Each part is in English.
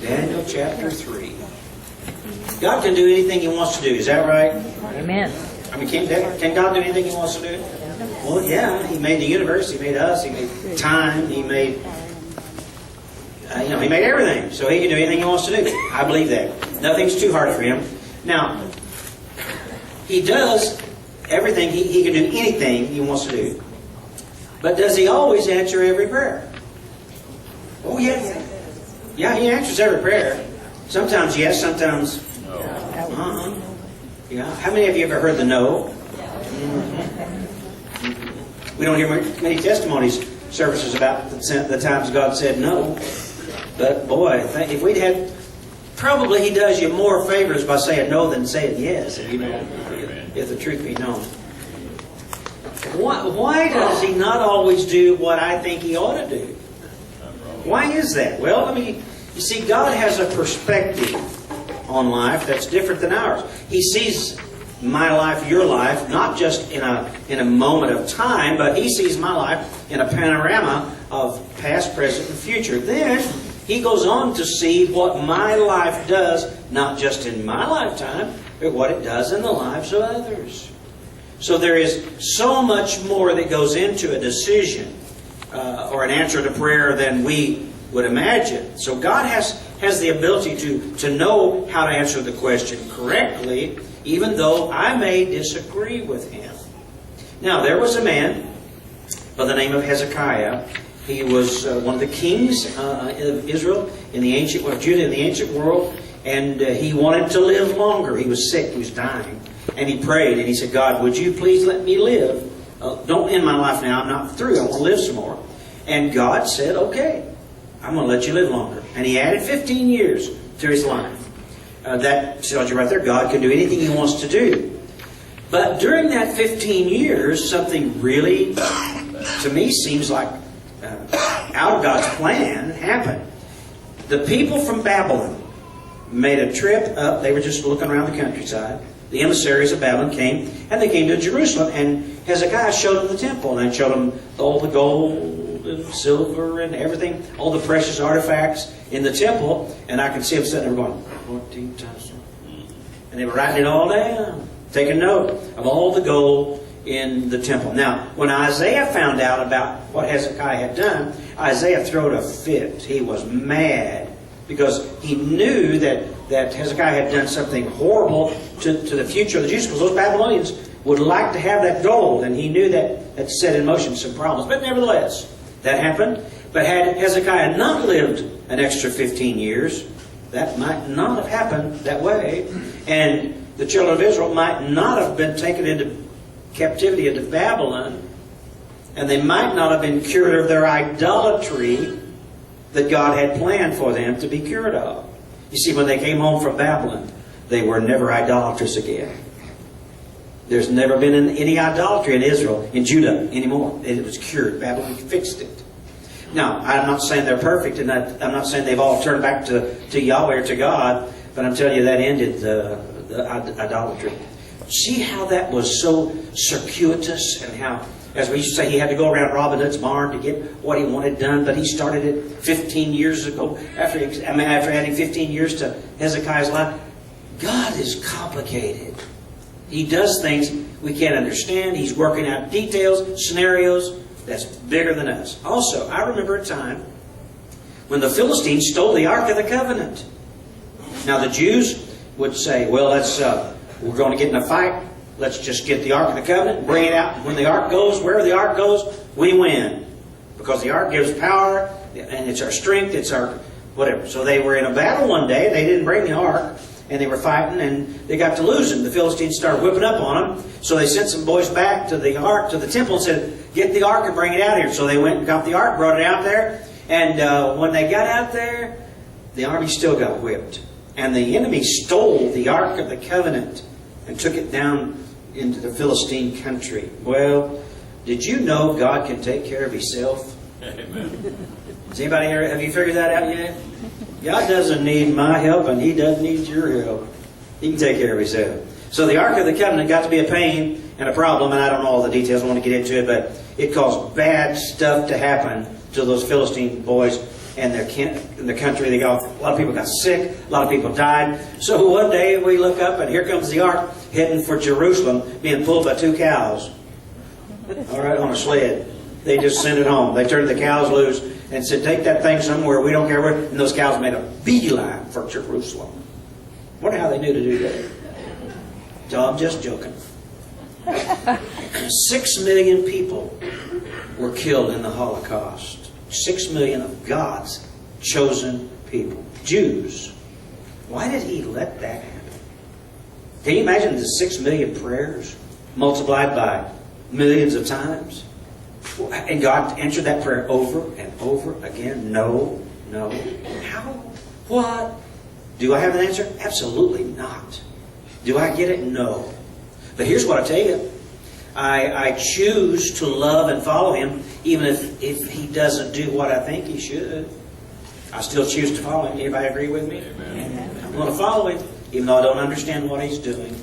Daniel chapter 3. God can do anything He wants to do. Is that right? Amen. I mean, can God do anything He wants to do? Well, yeah. He made the universe. He made us. He made time. He made, He made everything. So He can do anything He wants to do. I believe that. Nothing's too hard for Him. Now, He does everything. He can do anything He wants to do. But does He always answer every prayer? Oh, yeah. Yeah, He answers every prayer. Sometimes yes, sometimes no. Yeah. How many of you ever heard the no? We don't hear many testimonies, services about the times God said no. But boy, if we'd had, probably He does you more favors by saying no than saying yes, if the truth be known. Why does He not always do what I think He ought to do? Why is that? Well, you see, God has a perspective on life that's different than ours. He sees my life, your life, not just in a moment of time, but He sees my life in a panorama of past, present, and future. Then He goes on to see what my life does, not just in my lifetime, but what it does in the lives of others. So there is so much more that goes into a decision or an answer to prayer than we would imagine. So God has the ability to know how to answer the question correctly, even though I may disagree with Him. Now, there was a man by the name of Hezekiah. He was one of the kings of Israel in the ancient, of Judah in the ancient world, and he wanted to live longer. He was sick. He was dying. And he prayed, and he said, God, would you please let me live? Don't end my life now. I'm not through. I want to live some more. And God said, okay, I'm going to let you live longer. And He added 15 years to his life. That tells you right there, God can do anything He wants to do. But during that 15 years, something really, to me, seems like out of God's plan happened. The people from Babylon made a trip up. They were just looking around the countryside. The emissaries of Babylon came, and they came to Jerusalem. And Hezekiah showed them the temple, and showed them all the gold and silver and everything, all the precious artifacts in the temple. And I can see them sitting there going, 14 times. And they were writing it all down, taking note of all the gold in the temple. Now, when Isaiah found out about what Hezekiah had done, Isaiah threw a fit. He was mad because he knew that Hezekiah had done something horrible to the future of the Jews, because those Babylonians would like to have that gold, and he knew that set in motion some problems. But nevertheless, that happened. But had Hezekiah not lived an extra 15 years, that might not have happened that way. And the children of Israel might not have been taken into captivity into Babylon. And they might not have been cured of their idolatry that God had planned for them to be cured of. You see, when they came home from Babylon, they were never idolatrous again. There's never been any idolatry in Israel, in Judah, anymore. It was cured. Babylon fixed it. Now, I'm not saying they're perfect, and I'm not saying they've all turned back to Yahweh or to God, but I'm telling you that ended the idolatry. See how that was so circuitous, and how, as we used to say, he had to go around Robin Hood's barn to get what he wanted done, but he started it 15 years ago, after adding 15 years to Hezekiah's life. God is complicated. He does things we can't understand. He's working out details, scenarios that's bigger than us. Also, I remember a time when the Philistines stole the Ark of the Covenant. Now, the Jews would say, well, we're going to get in a fight. Let's just get the Ark of the Covenant, bring it out. When the Ark goes, wherever the Ark goes, we win. Because the Ark gives power, and it's our strength, it's our whatever. So they were in a battle one day. They didn't bring the Ark. And they were fighting, and they got to losing. The Philistines started whipping up on them. So they sent some boys back to the ark, to the temple, and said, get the ark and bring it out here. So they went and got the ark, brought it out there. And when they got out there, the army still got whipped. And the enemy stole the Ark of the Covenant and took it down into the Philistine country. Well, did you know God can take care of Himself? Amen. Has anybody here, have you figured that out yet? God doesn't need my help, and He doesn't need your help. He can take care of Himself. So the Ark of the Covenant got to be a pain and a problem, and I don't know all the details, I don't want to get into it, but it caused bad stuff to happen to those Philistine boys. and in the country, a lot of people got sick, a lot of people died. So one day we look up and here comes the ark heading for Jerusalem, being pulled by 2 cows. All right, on a sled. They just sent it home. They turned the cows loose and said, take that thing somewhere, we don't care where. And those cows made a beeline for Jerusalem. Wonder how they knew to do that. So I'm just joking. 6 million people were killed in the Holocaust. 6 million of God's chosen people. Jews. Why did He let that happen? Can you imagine the 6 million prayers multiplied by millions of times? And God answered that prayer over and over again. No, no. How? What? Do I have an answer? Absolutely not. Do I get it? No. But here's what I tell you. I choose to love and follow Him even if He doesn't do what I think He should. I still choose to follow Him. Anybody agree with me? Amen. I'm going to follow Him even though I don't understand what He's doing.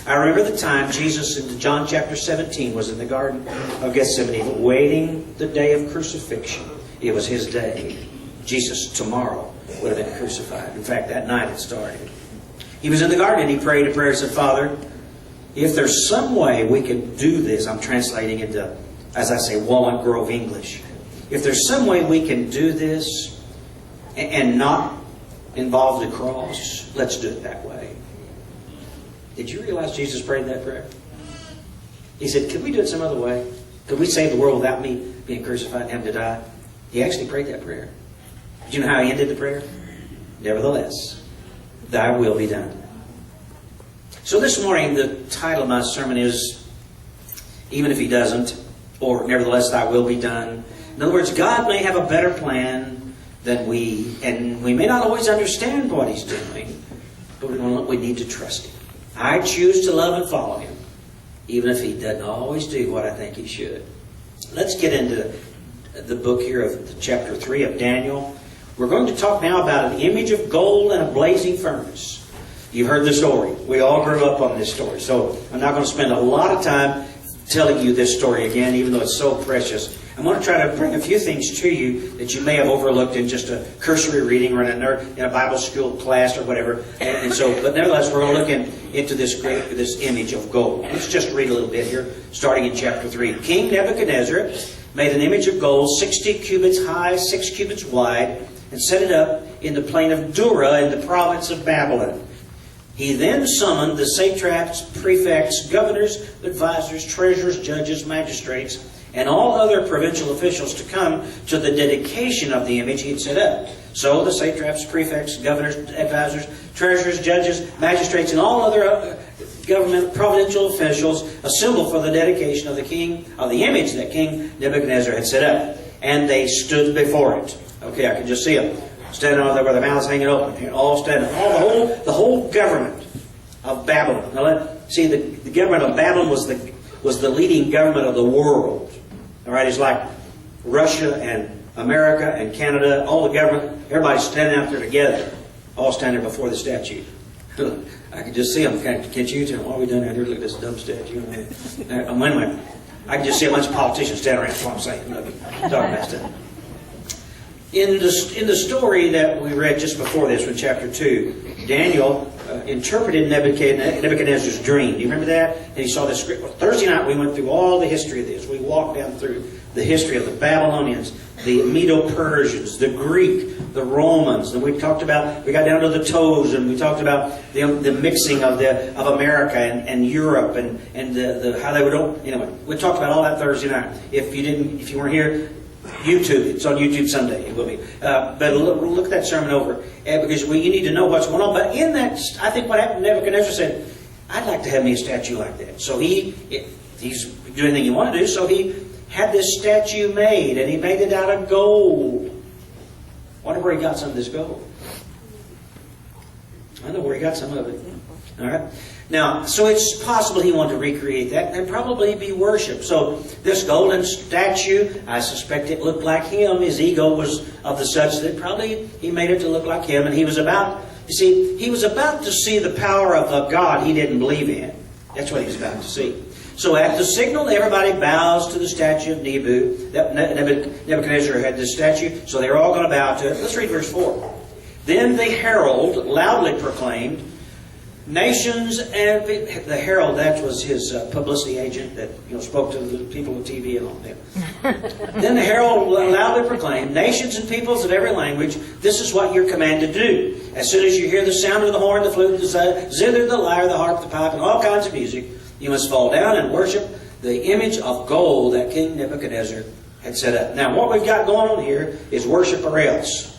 I remember the time Jesus in John chapter 17 was in the Garden of Gethsemane waiting the day of crucifixion. It was His day. Jesus tomorrow would have been crucified. In fact, that night it started. He was in the garden and He prayed a prayer and said, Father, if there's some way we can do this, I'm translating into, as I say, Walnut Grove English. If there's some way we can do this and not involve the cross, let's do it that way. Did you realize Jesus prayed that prayer? He said, could we do it some other way? Could we save the world without me being crucified and having to die? He actually prayed that prayer. Do you know how He ended the prayer? Nevertheless, Thy will be done. So this morning, the title of my sermon is, Even if He doesn't, or Nevertheless, Thy will be done. In other words, God may have a better plan than we, and we may not always understand what He's doing, but we need to trust Him. I choose to love and follow Him, even if He doesn't always do what I think He should. Let's get into the book here of chapter 3 of Daniel. We're going to talk now about an image of gold and a blazing furnace. You've heard the story. We all grew up on this story. So I'm not going to spend a lot of time telling you this story again, even though it's so precious. I'm going to try to bring a few things to you that you may have overlooked in just a cursory reading or in a Bible school class or whatever. And so, but nevertheless, we're going to look into this image of gold. Let's just read a little bit here, starting in chapter 3. King Nebuchadnezzar made an image of gold 60 cubits high, 6 cubits wide, and set it up in the plain of Dura in the province of Babylon. He then summoned the satraps, prefects, governors, advisors, treasurers, judges, magistrates, and all other provincial officials to come to the dedication of the image he had set up. So the satraps, prefects, governors, advisors, treasurers, judges, magistrates, and all other government provincial officials assembled for the dedication of the image that King Nebuchadnezzar had set up. And they stood before it. Okay, I can just see them standing out there with their mouths hanging open, all standing, the whole government of Babylon. Now, see, the government of Babylon was the leading government of the world. All right, it's like Russia and America and Canada, all the government, everybody's standing out there together, all standing before the statue. I can just see them. Can't you tell? What are we doing out here? Look at this dumb statue. Anyway, I can just see a bunch of politicians standing around. That's what I'm saying. Talking about stuff. In the story that we read just before this, in chapter 2, Daniel interpreted Nebuchadnezzar's dream. Do you remember that? And he saw this script. Thursday night we went through all the history of this. We walked down through the history of the Babylonians, the Medo-Persians, the Greek, the Romans. And we got down to the toes, and we talked about the mixing of America and Europe and how they would. Anyway, we talked about all that Thursday night. If you weren't here, YouTube. It's on YouTube Sunday. It will be. But look at that sermon over because you need to know what's going on. But in that, I think what happened, Nebuchadnezzar said, "I'd like to have me a statue like that." So he's doing anything you want to do. So he had this statue made, and he made it out of gold. Wonder where he got some of this gold. I know where he got some of it. All right. Now, so it's possible he wanted to recreate that and probably be worshipped. So this golden statue, I suspect it looked like him. His ego was of the such that probably he made it to look like him. And he was about to see the power of a God he didn't believe in. That's what he was about to see. So at the signal, everybody bows to the statue of Nebuchadnezzar had this statue, so they're all going to bow to it. Let's read verse 4. Then the herald loudly proclaimed, nations and the herald, that was his publicity agent that spoke to the people on TV and all that. Then the herald loudly proclaimed, nations and peoples of every language, this is what you're commanded to do. As soon as you hear the sound of the horn, the flute, the zither, the lyre, the harp, the pipe, and all kinds of music, you must fall down and worship the image of gold that King Nebuchadnezzar had set up. Now, what we've got going on here is worship or else.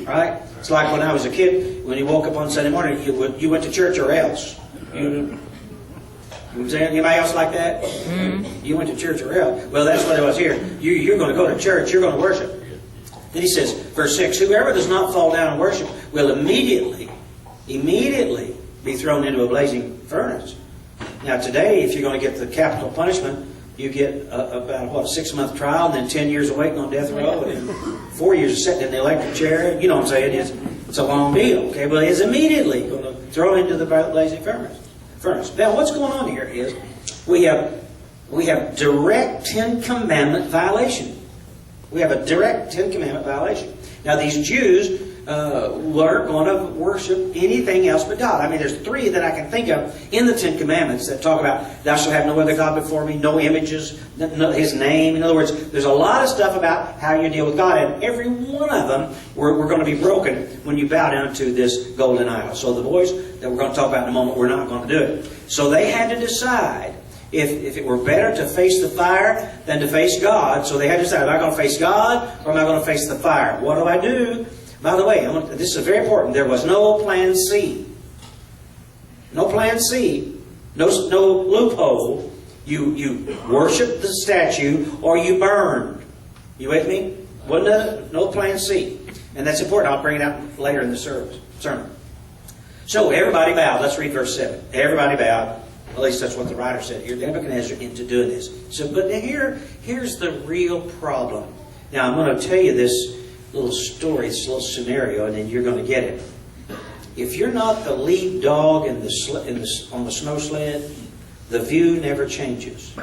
Right? It's like when I was a kid, when you woke up on Sunday morning, you went to church or else. You anybody else like that? Mm-hmm. You went to church or else. Well, that's what it was here. You're going to go to church. You're going to worship. Then he says, verse 6, whoever does not fall down and worship will immediately be thrown into a blazing furnace. Now today, if you're going to get the capital punishment, you get about, a 6-month trial, and then 10 years of waiting on death row, and then 4 years of sitting in the electric chair. You know what I'm saying? It's a long deal. Okay, but it's immediately going to throw into the blazing furnace. Now, what's going on here is we have direct Ten Commandment violation. We have a direct Ten Commandment violation. Now, these Jews weren't going to worship anything else but God. I mean, there's 3 that I can think of in the Ten Commandments that talk about, thou shalt have no other God before me, no images, no, His name. In other words, there's a lot of stuff about how you deal with God, and every one of them were going to be broken when you bow down to this golden idol. So the boys that we're going to talk about in a moment, we're not going to do it. So they had to decide if it were better to face the fire than to face God. So they had to decide, am I going to face God or am I going to face the fire? What do I do? By the way, this is very important. There was no plan C. No plan C. No loophole. You worshiped the statue or you burned. You with me? No plan C. And that's important. I'll bring it out later in the sermon. So everybody bowed. Let's read verse 7. Everybody bowed. At least that's what the writer said here. Nebuchadnezzar into doing this. So, but here's the real problem. Now I'm going to tell you this little story, this little scenario, and then you're going to get it. If you're not the lead dog on the snow sled, the view never changes. You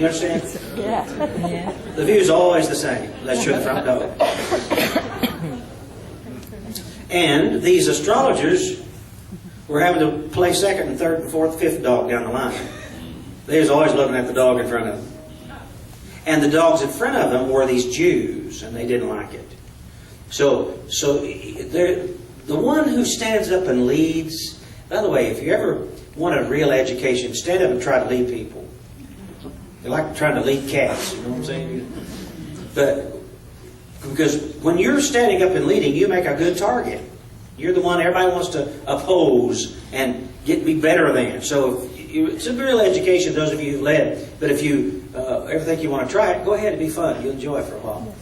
understand? Yeah. The view is always the same, unless you're the front dog. And these astrologers were having to play second and third and fourth, fifth dog down the line. They was always looking at the dog in front of them. And the dogs in front of them were these Jews, and they didn't like it. So the one who stands up and leads, by the way, if you ever want a real education, stand up and try to lead people. They like trying to lead cats, you know what I'm saying? But because when you're standing up and leading, you make a good target. You're the one everybody wants to oppose and be better than. So it's a real education, those of you who've led. But if you ever think you want to try it, go ahead. It'll be fun. You'll enjoy it for a while.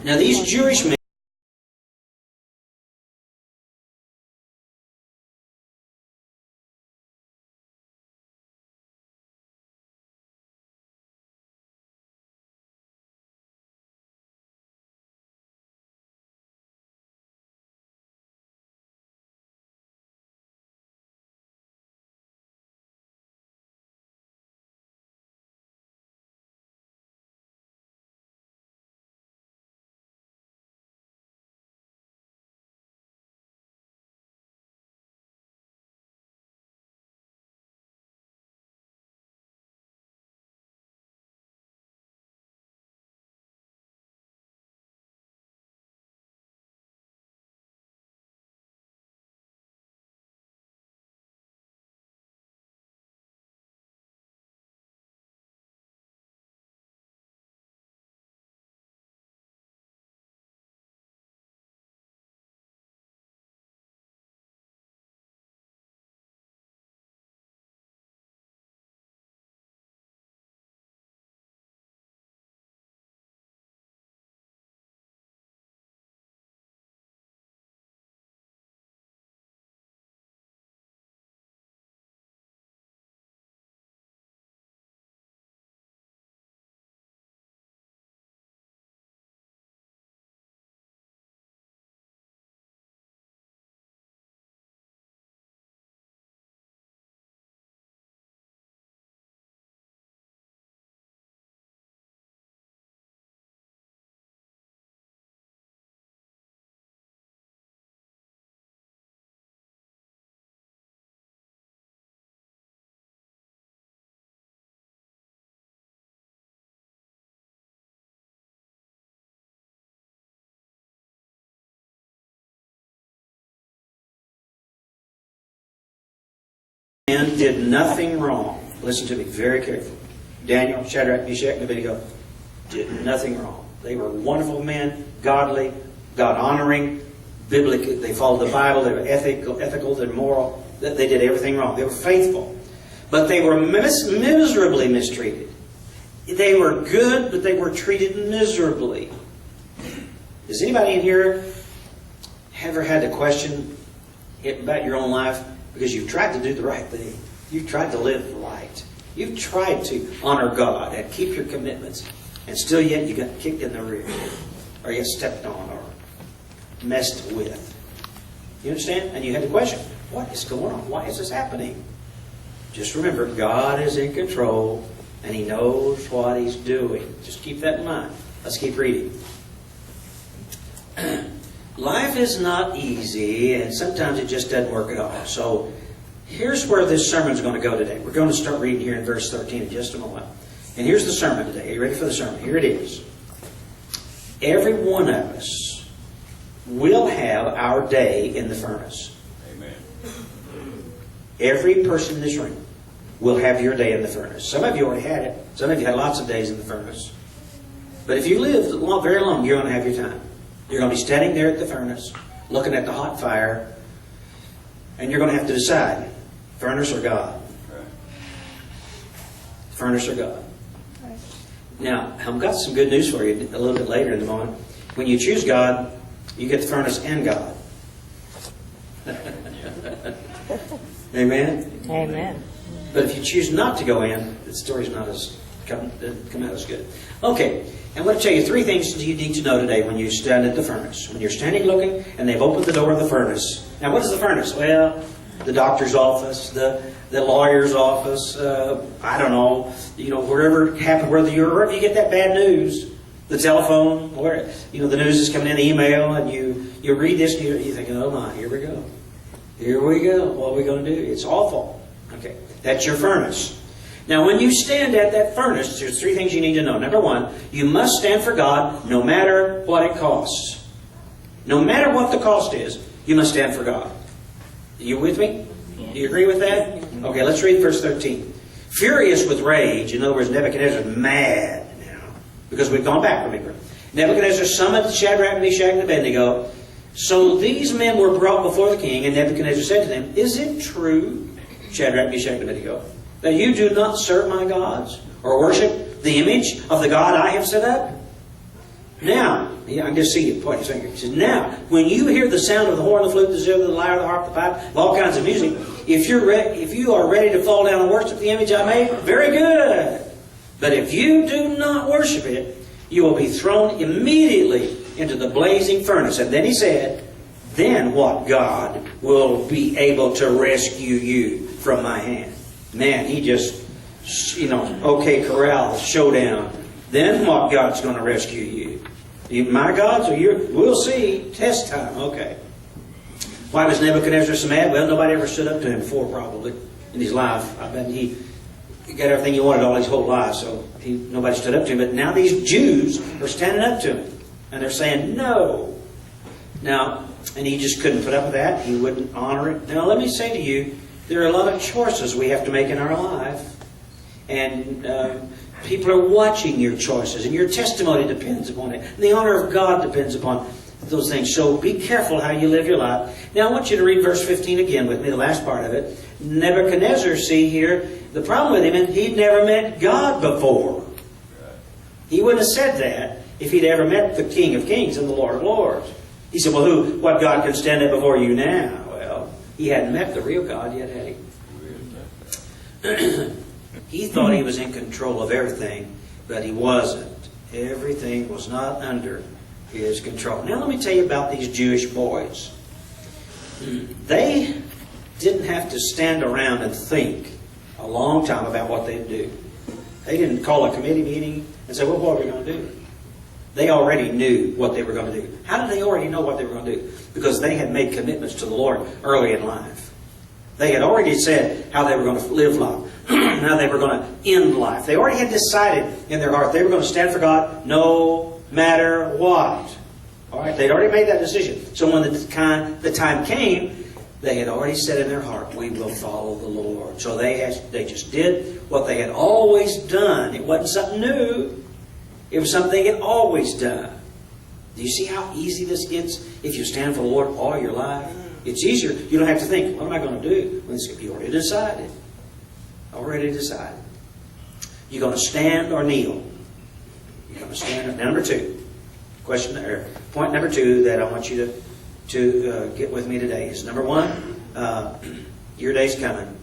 Now, these Jewish men men did nothing wrong. Listen to me very carefully. Daniel, Shadrach, Meshach, and Abednego did nothing wrong. They were wonderful men, godly, God-honoring, biblical. They followed the Bible. They were ethical, they're moral. They did everything wrong. They were faithful. But they were miserably mistreated. They were good, but they were treated miserably. Does anybody in here ever had to question about your own life because you've tried to do the right thing? You've tried to live right. You've tried to honor God and keep your commitments, and still yet you got kicked in the rear, or you stepped on, or messed with. You understand? And you had to question, what is going on? Why is this happening? Just remember, God is in control, and He knows what He's doing. Just keep that in mind. Let's keep reading. Life is not easy, and sometimes it just doesn't work at all. So here's where this sermon is going to go today. We're going to start reading here in verse 13 in just a moment. And here's the sermon today. Are you ready for the sermon? Here it is. Every one of us will have our day in the furnace. Amen. Every person in this room will have your day in the furnace. Some of you already had it. Some of you had lots of days in the furnace. But if you live very long, you're going to have your time. You're going to be standing there at the furnace, looking at the hot fire, and you're going to have to decide, furnace or God? Right. Furnace or God? Right. Now, I've got some good news for you a little bit later in the morning. When you choose God, you get the furnace and God. Amen? Amen. But if you choose not to go in, the story's not come out as good. Okay, I'm going to tell you 3 things you need to know today when you stand at the furnace. When you're standing looking and they've opened the door of the furnace. Now, what is the furnace? Well, the doctor's office, the lawyer's office, I don't know, wherever it happened, wherever you get that bad news, the telephone, where the news is coming in, the email, and you read this and you're thinking, oh my, here we go. Here we go. What are we going to do? It's awful. Okay, that's your furnace. Now, when you stand at that furnace, there's 3 things you need to know. Number 1, you must stand for God no matter what it costs. No matter what the cost is, you must stand for God. Are you with me? Do you agree with that? Okay, let's read verse 13. Furious with rage, in other words, Nebuchadnezzar is mad now, because we've gone back, remember. Nebuchadnezzar summoned Shadrach, Meshach, and Abednego. So these men were brought before the king, and Nebuchadnezzar said to them, "Is it true, Shadrach, Meshach, and Abednego, that you do not serve my gods, or worship the image of the God I have set up? Now," I can just see you pointing his finger. He says, "Now, when you hear the sound of the horn, the flute, the zither, the lyre, the harp, the pipe, of all kinds of music, if you are ready to fall down and worship the image I made, very good. But if you do not worship it, you will be thrown immediately into the blazing furnace." And then he said, "Then what God will be able to rescue you from my hand?" Man, he just, okay, corral, showdown. Then what God's going to rescue you? My gods or your? We'll see. Test time. Okay. Why was Nebuchadnezzar so mad? Well, nobody ever stood up to him before, probably, in his life. I bet he got everything he wanted all his whole life, so nobody stood up to him. But now these Jews are standing up to him, and they're saying, no. Now, and he just couldn't put up with that. He wouldn't honor it. Now, let me say to you, there are a lot of choices we have to make in our life. And people are watching your choices, and your testimony depends upon it. And the honor of God depends upon those things. So be careful how you live your life. Now I want you to read verse 15 again with me, the last part of it. Nebuchadnezzar, see here, the problem with him is he'd never met God before. He wouldn't have said that if he'd ever met the King of Kings and the Lord of Lords. He said, well, what God can stand up before you now? Well, he hadn't met the real God yet, had he? He thought he was in control of everything, but he wasn't. Everything was not under his control. Now let me tell you about these Jewish boys. They didn't have to stand around and think a long time about what they'd do. They didn't call a committee meeting and say, well, what are we going to do? They already knew what they were going to do. How did they already know what they were going to do? Because they had made commitments to the Lord early in life. They had already said how they were going to live life, how they were going to end life. They already had decided in their heart they were going to stand for God no matter what. All right, they'd already made that decision. So when the time came, They had already said in their heart, we will follow the Lord. So they just did what they had always done. It wasn't something new. It was something they had always done. Do you see how easy this gets if you stand for the Lord all your life? It's easier. You don't have to think, what am I going to do? You already decided. Already decided. You're going to stand or kneel. You're going to stand. Now, number two. Point number two that I want you to get with me today is, number one, your day's coming.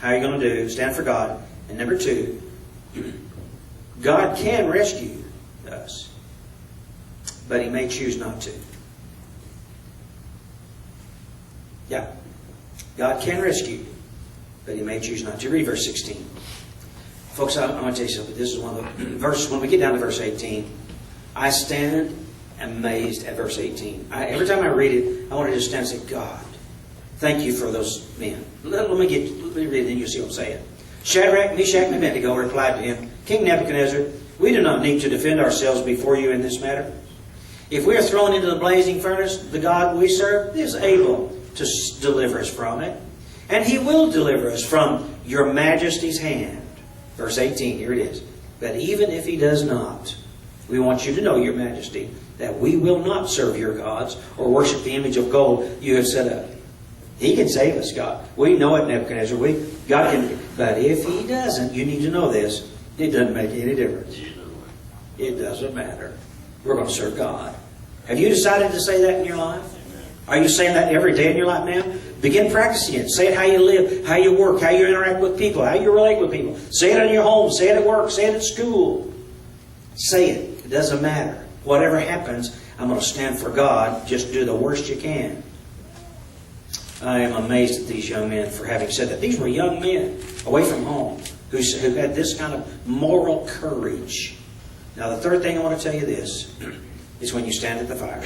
How are you going to do? Stand for God. And number two, God can rescue us, but He may choose not to. Yeah. God can rescue you, but He may choose not to. Read verse 16. Folks, I want to tell you something. This is one of the verses. When we get down to verse 18, I stand amazed at verse 18. Every time I read it, I want to just stand and say, God, thank you for those men. Let me read it and you'll see what I'm saying. Shadrach, Meshach, and Abednego replied to him, King Nebuchadnezzar, we do not need to defend ourselves before you in this matter. If we are thrown into the blazing furnace, the God we serve is able to deliver us from it. And He will deliver us from your majesty's hand. Verse 18, here it is. But even if He does not, we want you to know, your majesty, that we will not serve your gods or worship the image of gold you have set up. He can save us, God. We know it, Nebuchadnezzar. God can. But if He doesn't, you need to know this. It doesn't make any difference. It doesn't matter. We're going to serve God. Have you decided to say that in your life? Are you saying that every day in your life now? Begin practicing it. Say it how you live, how you work, how you interact with people, how you relate with people. Say it in your home. Say it at work. Say it at school. Say it. It doesn't matter. Whatever happens, I'm going to stand for God. Just do the worst you can. I am amazed at these young men for having said that. These were young men away from home who had this kind of moral courage. Now, the third thing I want to tell you this is when you stand at the fire,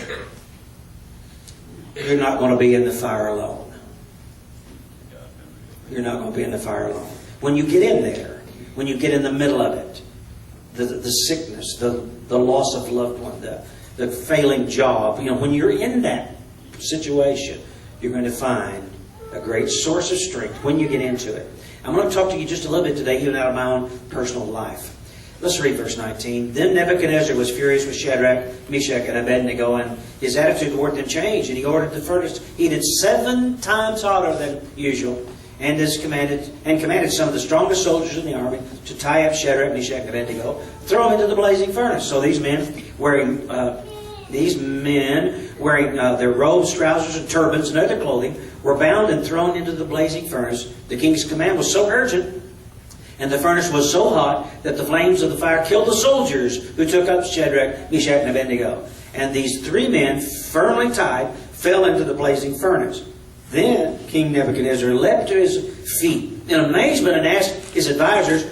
you're not going to be in the fire alone. You're not going to be in the fire alone. When you get in there, when you get in the middle of it, the sickness, the loss of loved one, the failing job, when you're in that situation, you're going to find a great source of strength when you get into it. I'm going to talk to you just a little bit today, even out of my own personal life. Let's read verse 19. Then Nebuchadnezzar was furious with Shadrach, Meshach, and Abednego, and his attitude toward them changed, and he ordered the furnace heated 7 times hotter than usual, and commanded some of the strongest soldiers in the army to tie up Shadrach, Meshach, and Abednego, throw them into the blazing furnace. So these men wearing their robes, trousers, and turbans and other clothing were bound and thrown into the blazing furnace. The king's command was so urgent, and the furnace was so hot that the flames of the fire killed the soldiers who took up Shadrach, Meshach, and Abednego. And these 3 men, firmly tied, fell into the blazing furnace. Then King Nebuchadnezzar leapt to his feet in amazement and asked his advisors,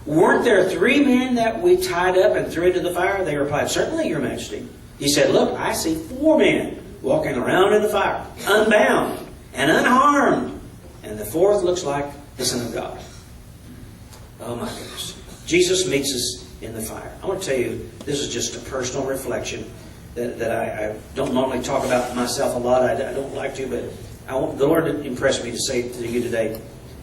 weren't there 3 men that we tied up and threw into the fire? They replied, certainly, your majesty. He said, look, I see 4 men walking around in the fire, unbound and unharmed. And the 4th looks like the Son of God. Oh my goodness. Jesus meets us in the fire. I want to tell you, this is just a personal reflection that I don't normally talk about myself a lot. I don't like to, but the Lord impressed me to say to you today,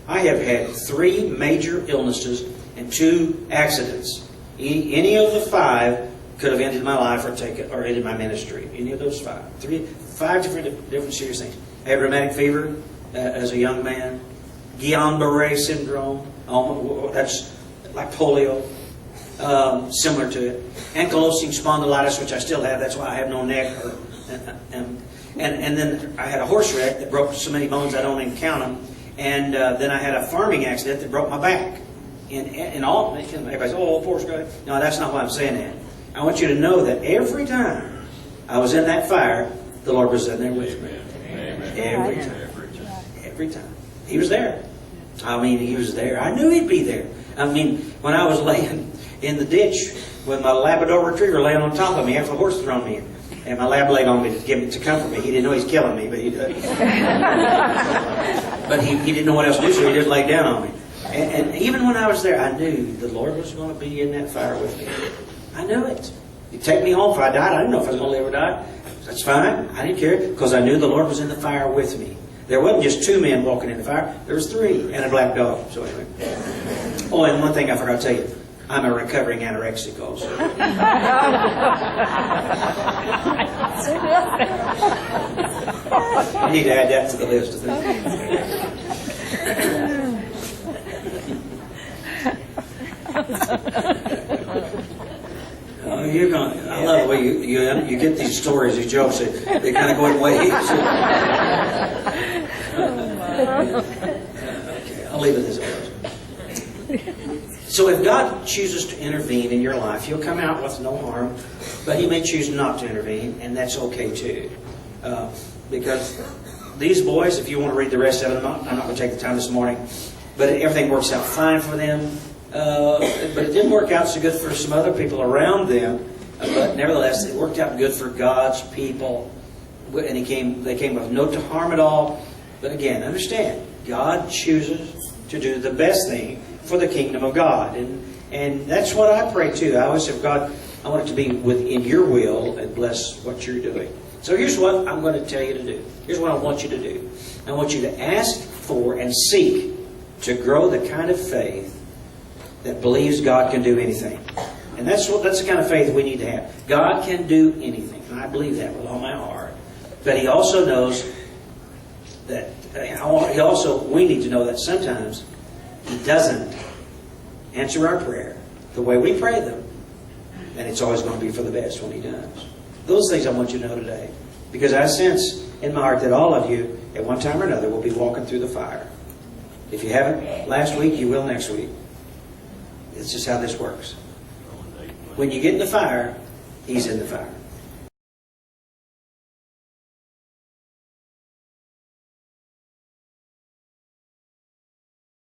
I have had 3 major illnesses and 2 accidents. Any of the 5 could have ended my life or ended my ministry. Any of those 5. 5 different serious things. I had rheumatic fever as a young man. Guillain-Barré syndrome. That's like polio. Similar to it. Ankylosing spondylitis, which I still have. That's why I have no neck. And then I had a horse wreck that broke so many bones I don't even count them. And then I had a farming accident that broke my back. And all everybody says, "Oh, poor guy." No, that's not why I'm saying that. I want you to know that every time I was in that fire, the Lord was in there with me. Every time. He was there. I mean, He was there. I knew He'd be there. I mean, when I was laying in the ditch with my Labrador Retriever laying on top of me after the horse thrown me in. And my lab laid on me to comfort me. He didn't know he's killing me, but he did. But he didn't know what else to do, so he just laid down on me. And even when I was there, I knew the Lord was going to be in that fire with me. I knew it. He'd take me home if I died. I didn't know if I was going to live or die. That's fine. I didn't care because I knew the Lord was in the fire with me. There wasn't just 2 men walking in the fire. There was 3 and a black dog. So anyway. Oh, and one thing I forgot to tell you. I'm a recovering anorexic also. I need to add that to the list of things. You're going. I love the way you get these stories, these jokes. They kind of go in waves. Okay, I'll leave it as it was. So if God chooses to intervene in your life, He'll come out with no harm, but He may choose not to intervene, and that's okay too. Because these boys, if you want to read the rest of it, I'm not going to take the time this morning, but everything works out fine for them. But it didn't work out so good for some other people around them. But nevertheless, it worked out good for God's people. And they came with no harm at all. But again, understand, God chooses to do the best thing for the kingdom of God. And that's what I pray too. I always say, God, I want it to be within your will and bless what you're doing. So here's what I'm going to tell you to do. Here's what I want you to do. I want you to ask for and seek to grow the kind of faith that believes God can do anything. And that's the kind of faith we need to have. God can do anything. And I believe that with all my heart. But He also knows that, we need to know that sometimes He doesn't answer our prayer the way we pray them. And it's always going to be for the best when He does. Those things I want you to know today. Because I sense in my heart that all of you, at one time or another, will be walking through the fire. If you haven't last week, you will next week. It's just how this works. When you get in the fire, He's in the fire.